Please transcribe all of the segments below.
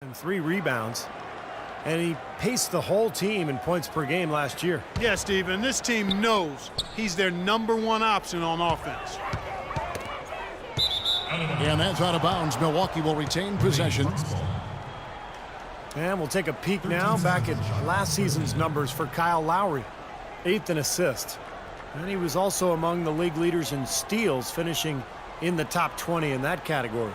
and 3 rebounds. And he paced the whole team in points per game last year. Yeah, Steve, and this team knows he's their #1 option on offense. And that's out of bounds. Milwaukee will retain possession. And we'll take a peek now back at last season's numbers for Kyle Lowry. 8th in assists. And he was also among the league leaders in steals, finishing in the top 20 in that category.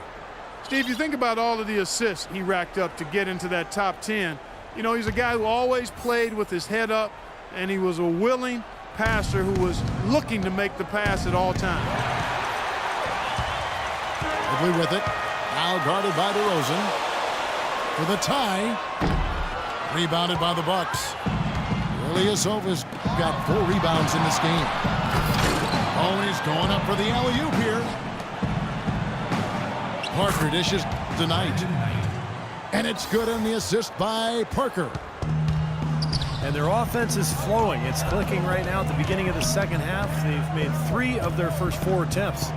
Steve, you think about all of the assists he racked up to get into that top 10. You know, he's a guy who always played with his head up, and he was a willing passer who was looking to make the pass at all times. Quickly with it. Now guarded by DeRozan. For the tie. Rebounded by the Bucks. Ilyasova's got 4 rebounds in this game. Oh, he's going up for the alley-oop here. Parker dishes tonight. And it's good on the assist by Parker. And their offense is flowing. It's clicking right now at the beginning of the second half. They've made 3 of their first 4 attempts.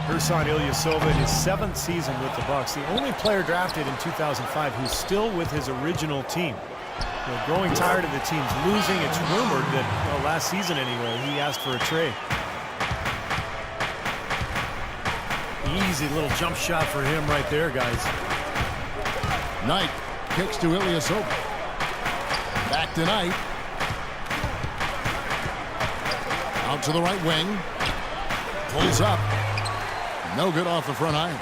Ersan Ilyasova in his 7th season with the Bucks, the only player drafted in 2005 who's still with his original team. You know, growing tired of the teams losing, it's rumored that, well, last season anyway, he asked for a trade. Easy little jump shot for him right there, guys. Knight kicks to Ilyasova. Back to Knight. Out to the right wing. Pulls up. No good off the front iron.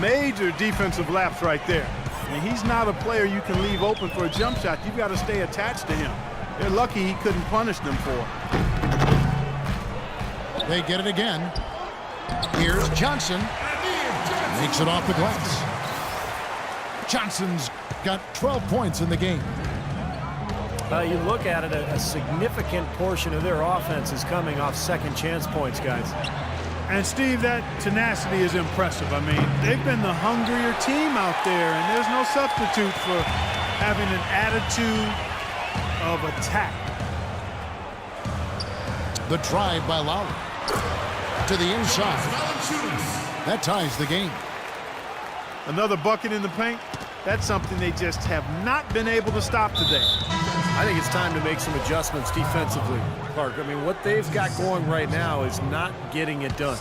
Major defensive lapse right there. I mean, he's not a player you can leave open for a jump shot. You've got to stay attached to him. They're lucky he couldn't punish them for it. They get it again. Here's Johnson. Makes it off the glass. Johnson's got 12 points in the game. You look at it, a significant portion of their offense is coming off second chance points, guys. And, Steve, that tenacity is impressive. I mean, they've been the hungrier team out there, and there's no substitute for having an attitude of attack. The drive by Lowry. To the inside. That ties the game. Another bucket in the paint. That's something they just have not been able to stop today. I think it's time to make some adjustments defensively, Clark. I mean, what they've got going right now is not getting it done.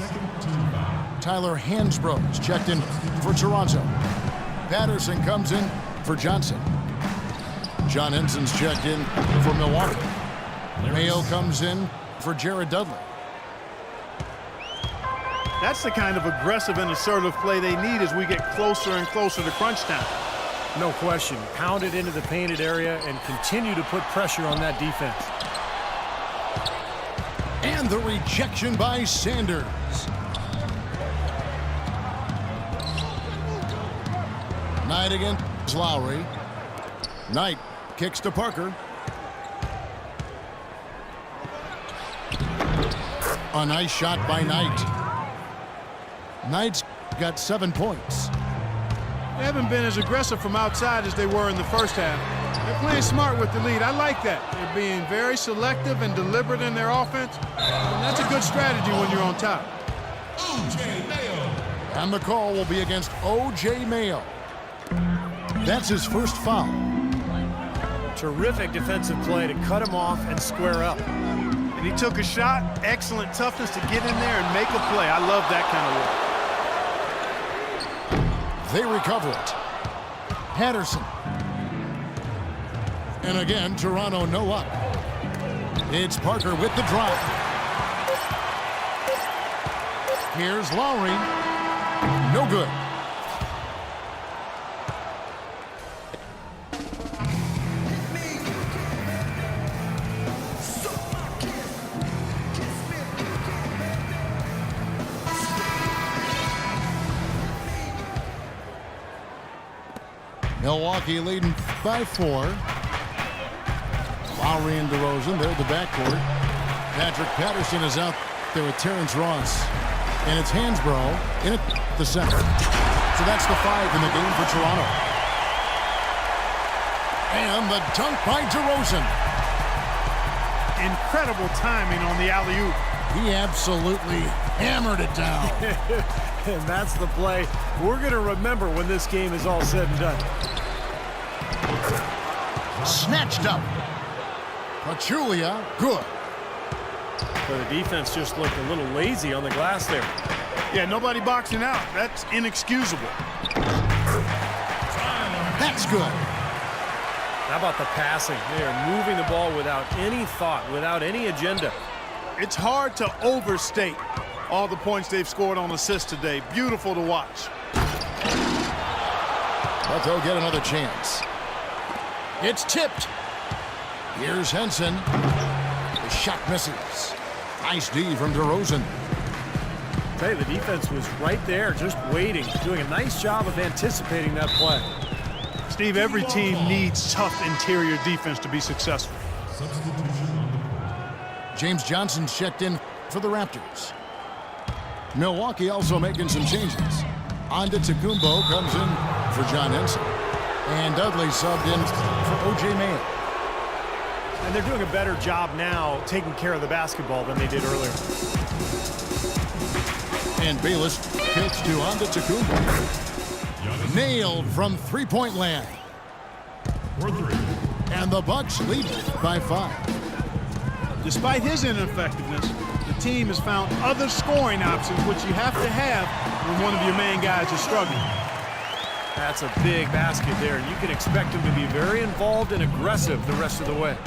Tyler Hansbrough's checked in for Toronto. Patterson comes in for Johnson. John Henson's checked in for Milwaukee. Mayo comes in for Jared Dudley. That's the kind of aggressive and assertive play they need as we get closer and closer to crunch time. No question. Pound it into the painted area and continue to put pressure on that defense. And the rejection by Sanders. Knight against Lowry. Knight kicks to Parker. A nice shot by Knight. Knight's got 7 points. They haven't been as aggressive from outside as they were in the first half. They're playing smart with the lead. I like that. They're being very selective and deliberate in their offense. And that's a good strategy when you're on top. O.J. Mayo. And the call will be against O.J. Mayo. That's his first foul. Terrific defensive play to cut him off and square up. And he took a shot. Excellent toughness to get in there and make a play. I love that kind of work. They recover it. Patterson. And again, Toronto no luck. It's Parker with the drive. Here's Lowry. No good. Milwaukee leading by 4. Lowry and DeRozan, they're at the backcourt. Patrick Patterson is out there with Terrence Ross. And it's Hansbrough in at the center. So that's the 5 in the game for Toronto. And the dunk by DeRozan. Incredible timing on the alley-oop. He absolutely hammered it down. And that's the play we're going to remember when this game is all said and done. Snatched up. Pachulia, good. But the defense just looked a little lazy on the glass there. Yeah, nobody boxing out. That's inexcusable. That's good. How about the passing? They are moving the ball without any thought, without any agenda. It's hard to overstate all the points they've scored on assists today. Beautiful to watch. But they'll get another chance. It's tipped. Here's Henson. The shot misses. Nice D from DeRozan. Hey, the defense was right there, just waiting, doing a nice job of anticipating that play. Steve, every team needs tough interior defense to be successful. James Johnson's checked in for the Raptors. Milwaukee also making some changes. Antetokounmpo comes in for John Henson. And Dudley subbed in for O.J. Mayo. And they're doing a better job now taking care of the basketball than they did earlier. And Bayless kicks to Antetokounmpo. Nailed from three-point land. And the Bucks lead by 5. Despite his ineffectiveness, the team has found other scoring options, which you have to have when one of your main guys is struggling. That's a big basket there, and you can expect him to be very involved and aggressive the rest of the way.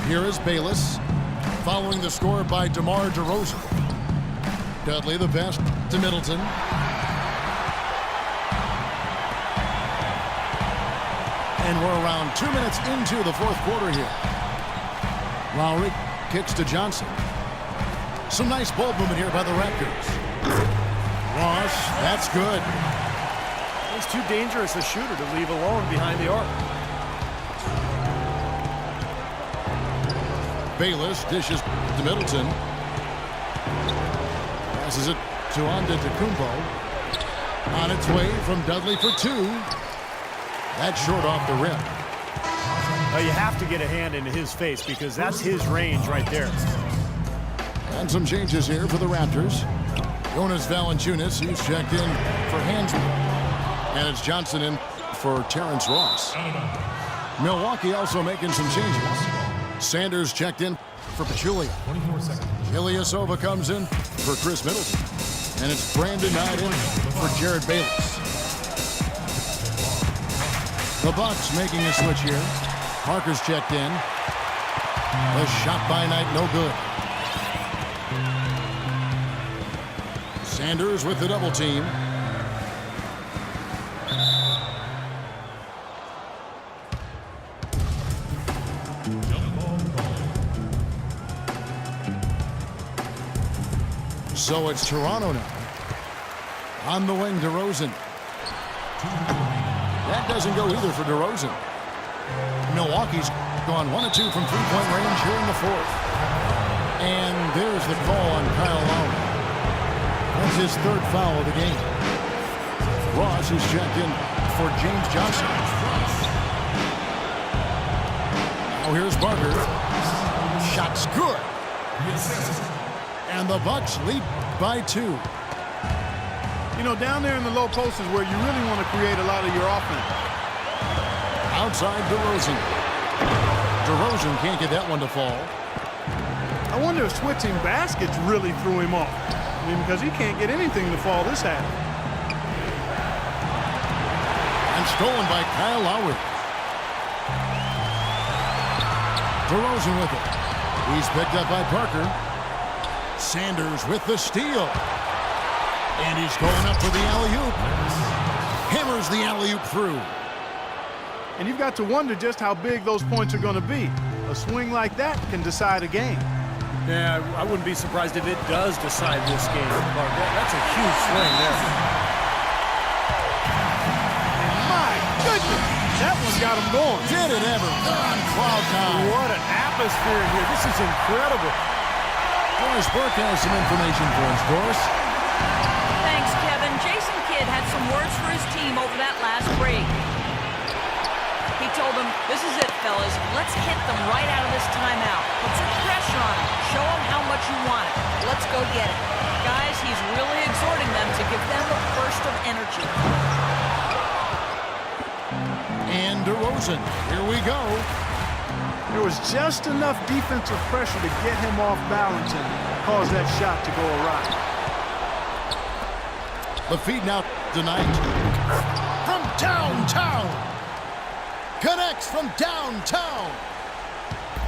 Here is Bayless, following the score by DeMar DeRozan. Dudley the pass to Middleton. And we're around 2 minutes into the fourth quarter here. Lowry kicks to Johnson. Some nice ball movement here by the Raptors. Ross, that's good. He's too dangerous a shooter to leave alone behind the arc. Bayless dishes to Middleton. Passes it to Antetokounmpo. On its way from Dudley for 2. That's short off the rim. You have to get a hand into his face because that's his range right there. And some changes here for the Raptors. Jonas Valanciunas, he's checked in for Hansel. And it's Johnson in for Terrence Ross. Milwaukee also making some changes. Sanders checked in for Pachulia. Ilyasova comes in for Chris Middleton. And it's Brandon Knight in for Jared Bayless. The Bucks making a switch here. Parker's checked in. The shot by Knight, no good. Sanders with the double team. So it's Toronto now. On the wing, DeRozan. That doesn't go either for DeRozan. Milwaukee's gone 1 of 2 from three-point range here in the fourth. And there's the call on Kyle Lowry. That's his 3rd foul of the game. Ross is checked in for James Johnson. Now here's Barker. Shot's good. And the Bucks lead by 2. You know, down there in the low post is where you really want to create a lot of your offense. Outside DeRozan. DeRozan can't get that one to fall. I wonder if switching baskets really threw him off. I mean, because he can't get anything to fall this half. And stolen by Kyle Lowry. DeRozan with it. He's picked up by Parker. Sanders with the steal. And he's going up for the alley-oop. Hammers the alley-oop through. And you've got to wonder just how big those points are going to be. A swing like that can decide a game. Yeah, I wouldn't be surprised if it does decide this game. That's a huge swing there. And my goodness, that one got him going. Did it ever? They're on cloud nine. What an atmosphere here. This is incredible. Doris Burke has some information for us. Doris? Thanks, Kevin. Jason Kidd had some words for his team over that last break. He told them, "This is it, fellas. Let's hit them right out of this timeout. Put some pressure on them. you want it. Let's go get it. Guys, he's really exhorting them to give them a burst of energy. And DeRozan, here we go. There was just enough defensive pressure to get him off balance and cause that shot to go awry. The feed now tonight. From downtown. Connects from downtown.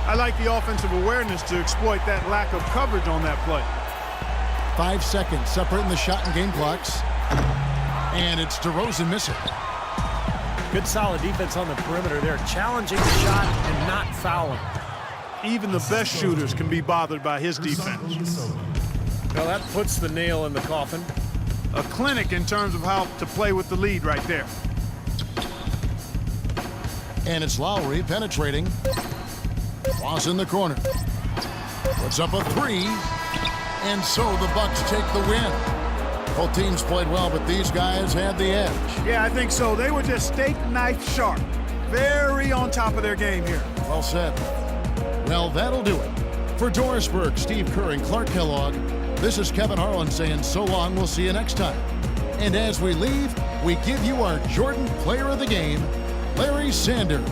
I like the offensive awareness to exploit that lack of coverage on that play. 5 seconds separating the shot and game clocks. And it's DeRozan missing. Good solid defense on the perimeter there, challenging the shot and not fouling. Even the best shooters can be bothered by his defense. Well, that puts the nail in the coffin. A clinic in terms of how to play with the lead right there. And it's Lowry penetrating. Cross in the corner. Puts up a three. And so the Bucks take the win. Both teams played well, but these guys had the edge. Yeah, I think so. They were just steak knife sharp. Very on top of their game here. Well said. Well, that'll do it. For Doris Burke, Steve Kerr, and Clark Kellogg, this is Kevin Harlan saying so long. We'll see you next time. And as we leave, we give you our Jordan Player of the Game, Larry Sanders.